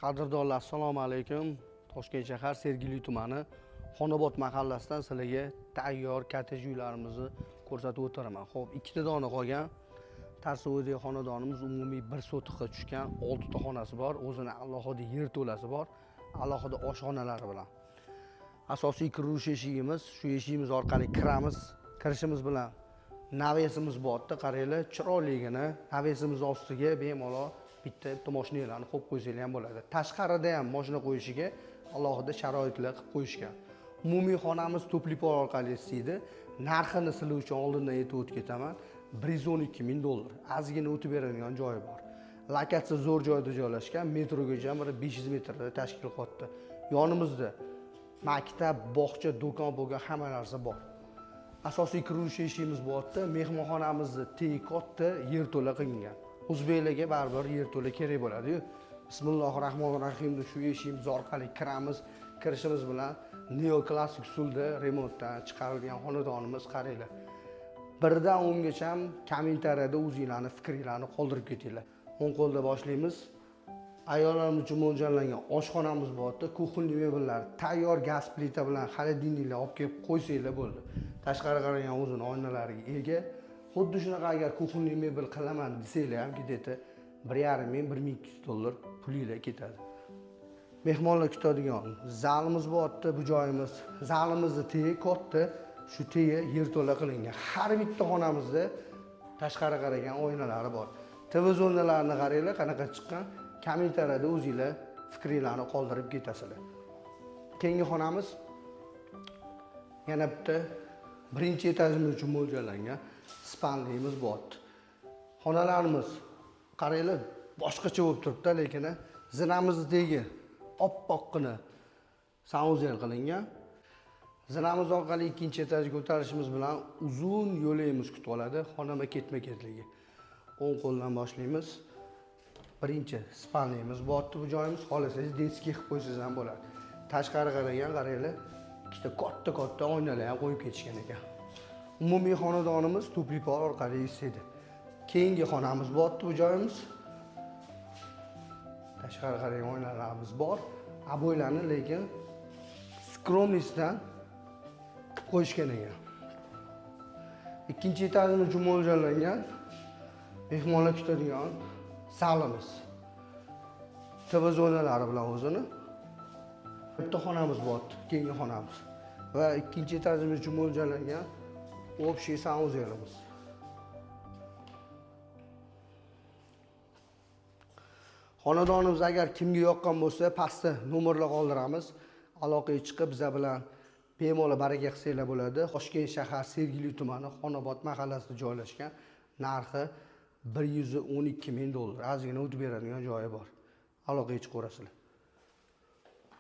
Qadrdonlar, assalomu alaykum. Toshkent shahar Sergeli tumani Xonobod mahallasidan sizlarga tayyor kottej uylarimizni ko'rsatib o'tiraman. Xo'p, ikkita dona qolgan. Tarsovodagi xonadonimiz umumiy 1 sotixga tushgan, 6 ta xonasi bor, o'zini alohida yer to'lasi bor, alohida oshxonalari bilan. Asosiy kirish eshigimiz, shu eshigimiz orqali kiramiz. Kirishimiz bilan navesimiz borda, qaranglar, chiroyligina navesimiz ostiga bemalol bitta mashinalarni qo'yib qo'ysanglar ham bo'ladi. Tashqarida ham mashina qo'yishiga alohida sharoitlar qilib qo'yishgan. Umumiy xonamiz to'pli-por orqali isiydi. Narxini sizlar uchun oldindan aytib o'tib ketaman. 112 ming dollar. Ozgina o'tib beradigan joyi bor. Lokatsiya zo'r joyda joylashgan, metrogacha 500 metrda tashkil qildi. Yonimizda maktab, bog'cha, do'kon bo'lgan hamma narsa bor. Asosiy kirish eshigimiz borda, mehmonxonamizni katta yer to'la qilingan. O'zbeklarga baribir yer to'la kerak bo'ladi-yu. Bismillahirrohmanirrohim deb shu eshigimiz orqali kiramiz. Kirishimiz bilan neoklassik usulda remontdan chiqarilgan xonadonimiz qaranglar. Birdan 10 gacha kommentariyada o'zingizlarning fikringizni qoldirib ketinglar. O'ng qo'lda boshlaymiz. Ayollarimiz uchun mo'ljallangan oshxonamiz borda, kuxonli mebellar, tayyor gaz plita bilan xolodilniklar olib kelib qo'ysanglar bo'ldi. Tashqari qaragan o'zini oynalariga ega. Xuddi shunaqa agar kuxonli mebel qilaman desanglar ham ketadi. 1,5 ming, 1200 dollar pulinglar ketadi. Mehmonlar kutadigan zalimiz borda, bu joyimiz. Zalimizni tegi katta, shu tegi yer to'la qilingan. Har bitta xonamizda tashqari qaragan oynalari bor. Televizonalarni qaranglar, qanaqa chiqqan. Kommentariyada o'zingizlar fikringizni qoldirib ketasizlar. Keyingi xonamiz yana bitta birinchi etajimiz uchun mo'ljallangan spanlimiz bor. Xonalarimiz qaranglar boshqacha bo'lib turibdi, lekin zinamizdagi oppoqqina sanuzel qilingan. Zinamiz orqali ikkinchi etajga ko'tarishimiz bilan uzun yo'limiz kutib oladi, xonama ketma-ketligi. O'ng qo'ldan boshlaymiz. Birinchi spalniyamiz bordi bu joyimiz, xohlasangiz deski qilib qo'ysangiz ham bo'ladi. Tashqari qaragan qaranglar, ikkita katta oynalar ham qo'yib ketishgan ekan. Umumiy xonadonimiz to'pli-por orqali isidi. Keyingi xonamiz bordi bu joyimiz. Tashqari qaragan oynalarimiz bor. Aboylarni lekin skromnisdan qilib qo'yishgan ekan. Ikkinchi etajimiz uchun mo'ljallangan mehmonlar kutadigan zalimiz. Televizorlari bilan o'zini. Bitta xonamiz bor, keyingi xonamiz. Va ikkinchi etajimiz uchun mo'ljallangan общий sanuzelimiz. Xonadonimiz agar kimga yoqqan bo'lsa, pastda nomerlar qoldiramiz. Aloqaga chiqib biza bilan bemalol baraka qilsanglar bo'ladi. Toshkent shahar Sergeli tumani Xonobod mahallasida joylashgan. Narxi 112 ming dollar. Ozgina o'tib beradigan joyi bor. Aloqaga chiqaverasizlar.